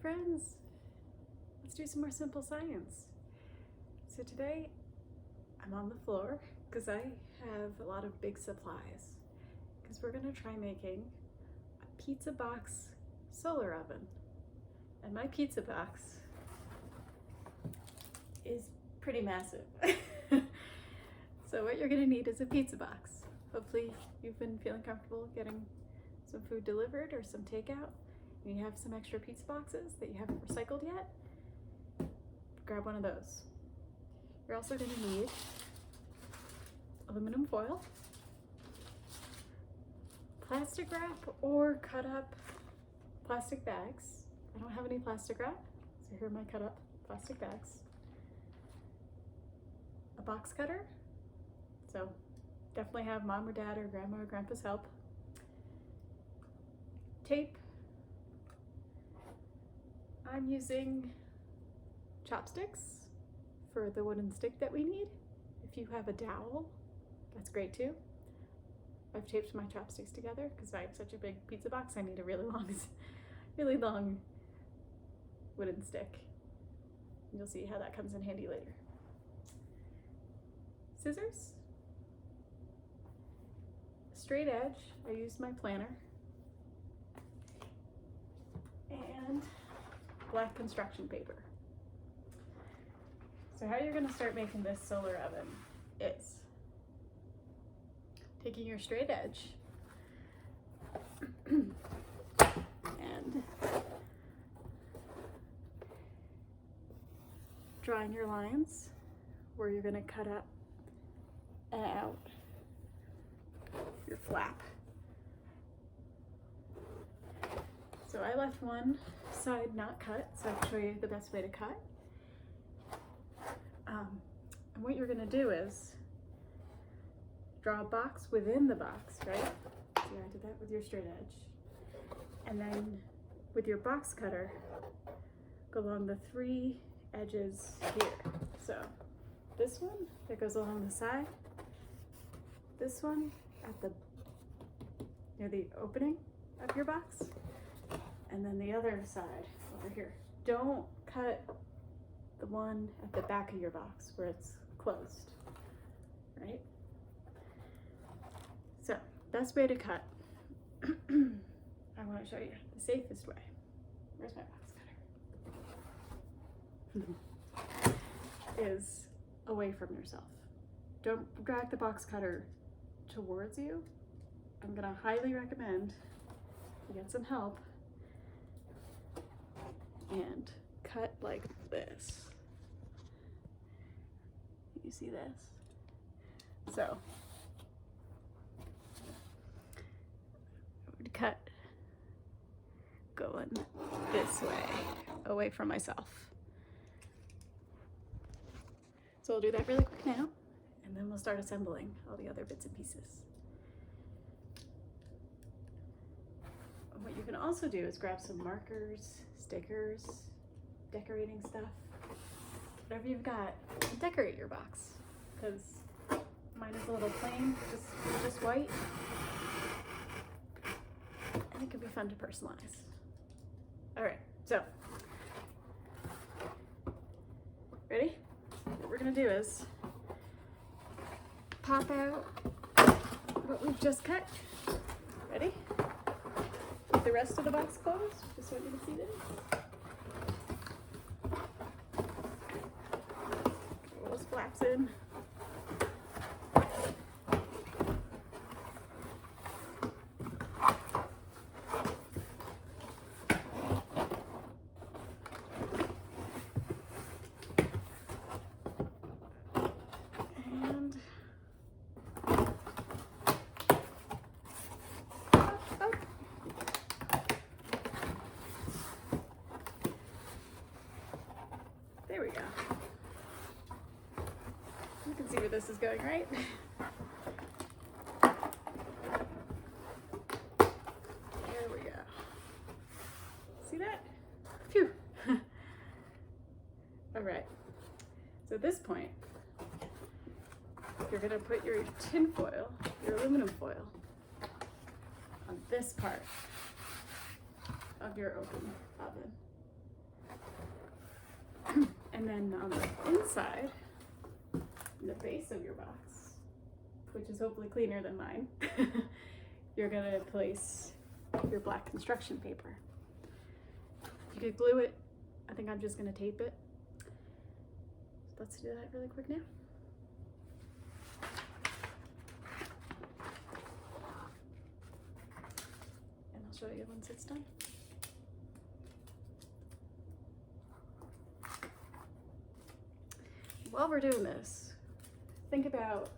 friends, let's do some more simple science. So today I'm on the floor because I have a lot of big supplies because we're going to try making a pizza box solar oven. And my pizza box is pretty massive. So what you're going to need is a pizza box. Hopefully you've been feeling comfortable getting some food delivered or some takeout, and you have some extra pizza boxes that you haven't recycled yet. Grab one of those. You're also going to need aluminum foil, plastic wrap, or cut up plastic bags. I don't have any plastic wrap, so here are my cut up plastic bags. A box cutter, so definitely have mom or dad or grandma or grandpa's help. Tape. I'm using chopsticks for the wooden stick that we need. If you have a dowel, that's great too. I've taped my chopsticks together because I have such a big pizza box. I need a really long wooden stick. You'll see how that comes in handy later. Scissors, straight edge, I used my planner, and black construction paper. So how you're going to start making this solar oven is taking your straight edge and drawing your lines where you're going to cut up and out your flap. So I left one side not cut, so I'll show you the best way to cut. And what you're going to do is draw a box within the box, right? See, I did that with your straight edge. And then with your box cutter, go along the 3 edges here. So this one that goes along the side, this one at the near the opening of your box, and then the other side over here. Don't cut the one at the back of your box where it's closed, right? So, best way to cut, I want to show you the safest way. Where's my box cutter? Is away from yourself. Don't drag the box cutter towards you. I'm gonna highly recommend you get some help and cut like this. You see this? So I would cut going this way, away from myself. So we'll do that really quick now, and then we'll start assembling all the other bits and pieces. What you can also do is grab some markers, stickers, decorating stuff, whatever you've got, and decorate your box, because mine is a little plain, just white, and it can be fun to personalize. All right, so ready? What we're gonna do is pop out what we've just cut. Ready? Keep the rest of the box closed. Just want you to see this. Roll those flaps in. There we go. You can see where this is going, right? There we go. See that? Phew. All right. So at this point, you're gonna put your tin foil, your aluminum foil, on this part of your open oven. And then on the inside, in the base of your box, which is hopefully cleaner than mine, you're gonna place your black construction paper. You could glue it. I think I'm just gonna tape it. So let's do that really quick now. And I'll show you once it's done. While we're doing this, think about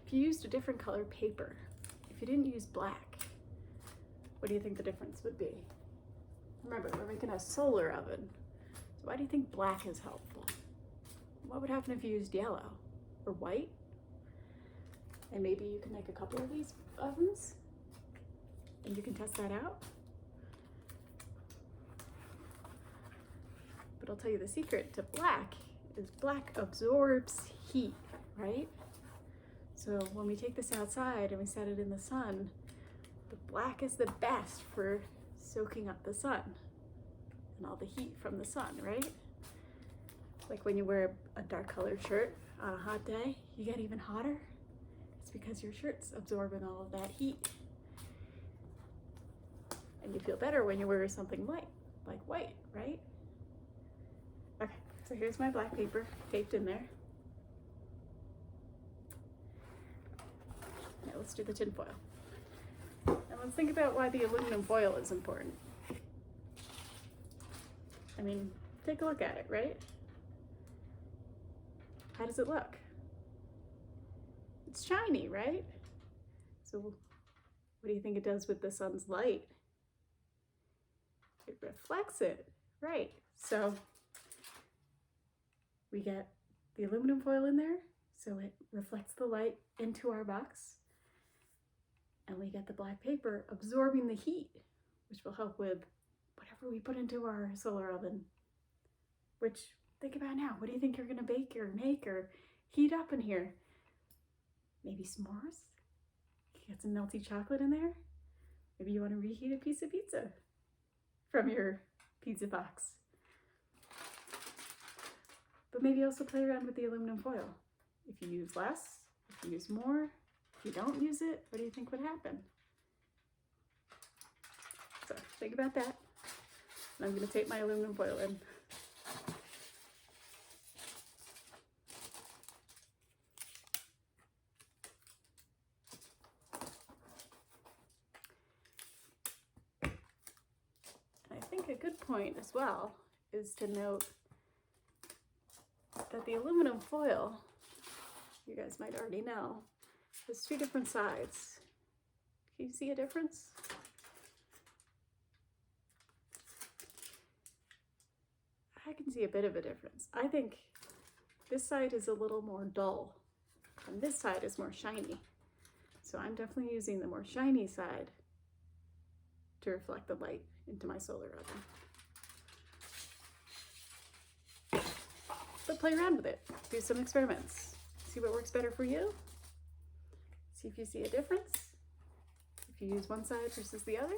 if you used a different color paper, if you didn't use black, what do you think the difference would be? Remember, we're making a solar oven, so why do you think black is helpful? What would happen if you used yellow or white? And maybe you can make a couple of these ovens and you can test that out. But I'll tell you the secret to black is black absorbs heat, right? So when we take this outside and we set it in the sun, the black is the best for soaking up the sun and all the heat from the sun, right? Like when you wear a dark colored shirt on a hot day, you get even hotter. It's because your shirt's absorbing all of that heat. And you feel better when you wear something light, like white, right? Okay, so here's my black paper taped in there. Now let's do the tin foil. And let's think about why the aluminum foil is important. I mean, take a look at it, right? How does it look? It's shiny, right? So what do you think it does with the sun's light? It reflects it, right? So we get the aluminum foil in there, so it reflects the light into our box. And we get the black paper absorbing the heat, which will help with whatever we put into our solar oven. Which, think about now, what do you think you're gonna bake or make or heat up in here? Maybe s'mores? Get some melty chocolate in there? Maybe you wanna reheat a piece of pizza from your pizza box. But maybe also play around with the aluminum foil. If you use less, if you use more, if you don't use it, what do you think would happen? So think about that. And I'm gonna tape my aluminum foil in. And I think a good point as well is to note that the aluminum foil, you guys might already know, has two different sides. Can you see a difference? I can see a bit of a difference. I think this side is a little more dull and this side is more shiny. So I'm definitely using the more shiny side to reflect the light into my solar oven. But play around with it. Do some experiments. See what works better for you. See if you see a difference. If you use one side versus the other.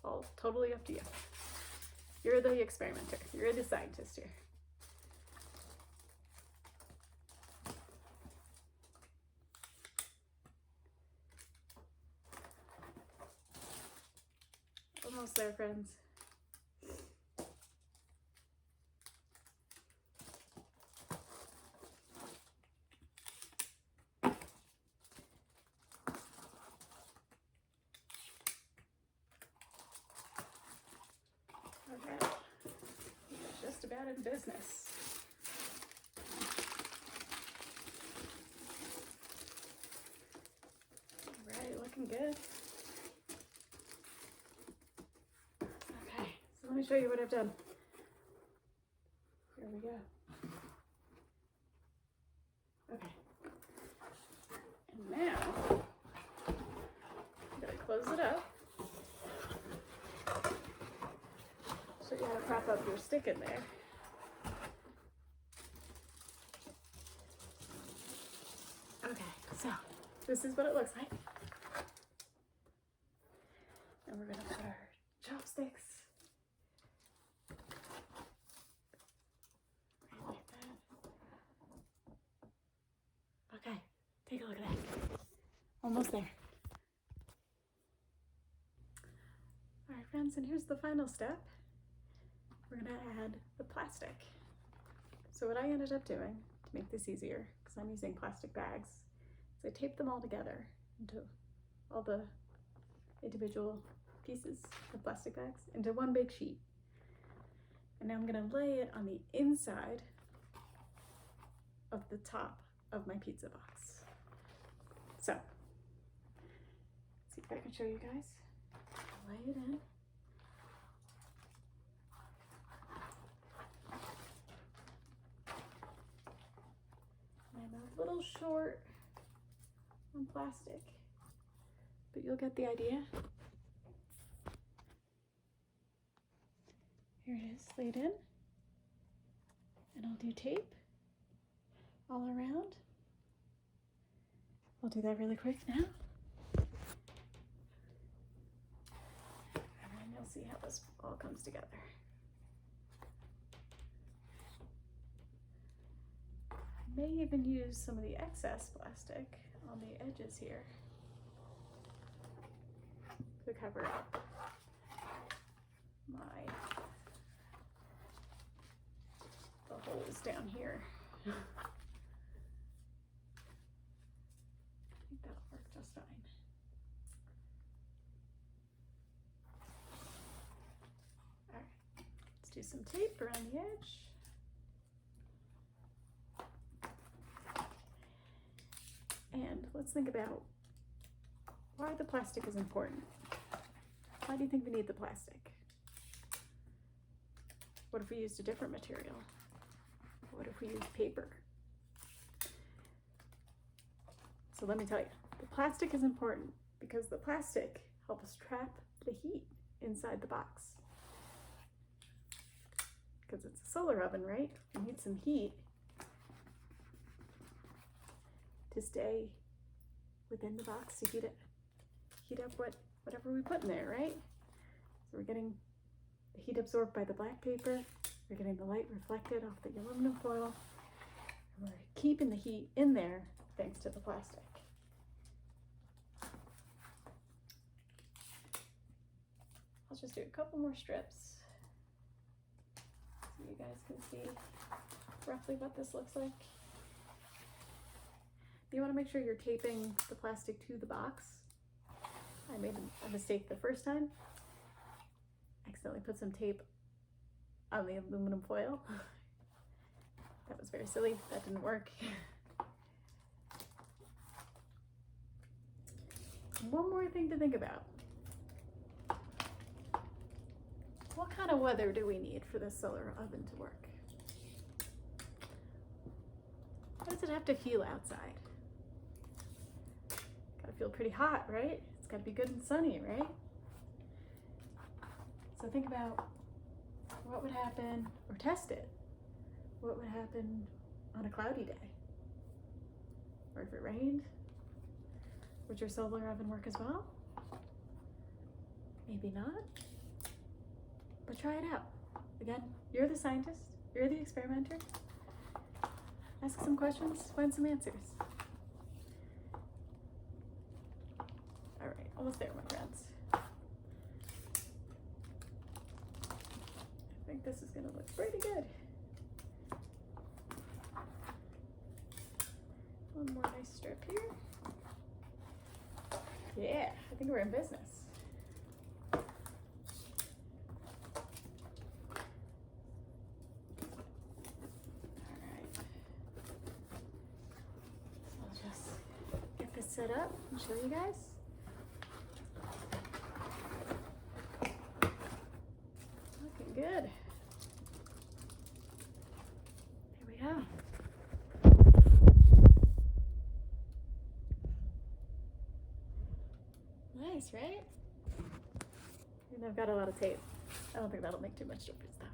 All totally up to you. You're the experimenter. You're the scientist here. Almost there, friends. Okay, just about in business. All right, looking good. Okay, so let me show you what I've done. Here we go. Okay, and now I'm gonna close it up. So you gotta prop up your stick in there. Okay, so this is what it looks like. And we're gonna put our chopsticks almost there. All right, friends, and here's the final step. We're gonna add the plastic. So what I ended up doing to make this easier, because I'm using plastic bags, is I taped them all together into all the individual pieces of plastic bags into one big sheet. And now I'm gonna lay it on the inside of the top of my pizza box. So, let's see if I can show you guys. Lay it in. I'm a little short on plastic, but you'll get the idea. Here it is, laid in. And I'll do tape all around. I'll do that really quick now. And then you'll see how this all comes together. I may even use some of the excess plastic on the edges here to cover up the holes down here. I think that'll work just fine. All right, let's do some tape around the edge. And let's think about why the plastic is important. Why do you think we need the plastic? What if we used a different material? What if we used paper? So let me tell you, the plastic is important because the plastic helps trap the heat inside the box. Because it's a solar oven, right? We need some heat to stay within the box to heat up whatever we put in there, right? So we're getting the heat absorbed by the black paper, we're getting the light reflected off the aluminum foil, and we're keeping the heat in there thanks to the plastic. I'll just do a couple more strips so you guys can see roughly what this looks like. You want to make sure you're taping the plastic to the box. I made a mistake the first time. Accidentally put some tape on the aluminum foil. That was very silly. That didn't work. One more thing to think about. What kind of weather do we need for this solar oven to work? How does it have to feel outside? Gotta feel pretty hot, right? It's gotta be good and sunny, right? So think about what would happen, or test it. What would happen on a cloudy day? Or if it rained? Would your solar oven work as well? Maybe not. But try it out. Again, you're the scientist, you're the experimenter. Ask some questions, find some answers. All right, almost there, my friends. I think this is gonna look pretty good. One more nice strip here. Yeah, I think we're in business. Set up and show you guys. Looking good. Here we go. Nice, right? And I've got a lot of tape. I don't think that'll make too much difference though.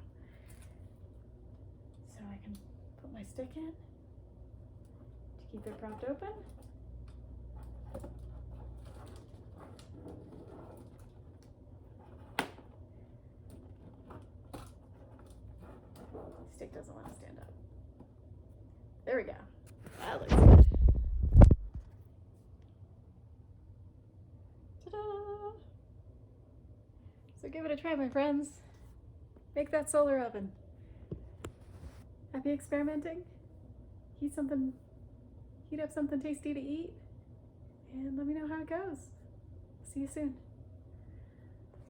So I can put my stick in to keep it propped open. Stick doesn't want to stand up. There we go. That looks good. So give it a try, my friends. Make that solar oven. Happy experimenting? Heat up something tasty to eat, and let me know how it goes. See you soon.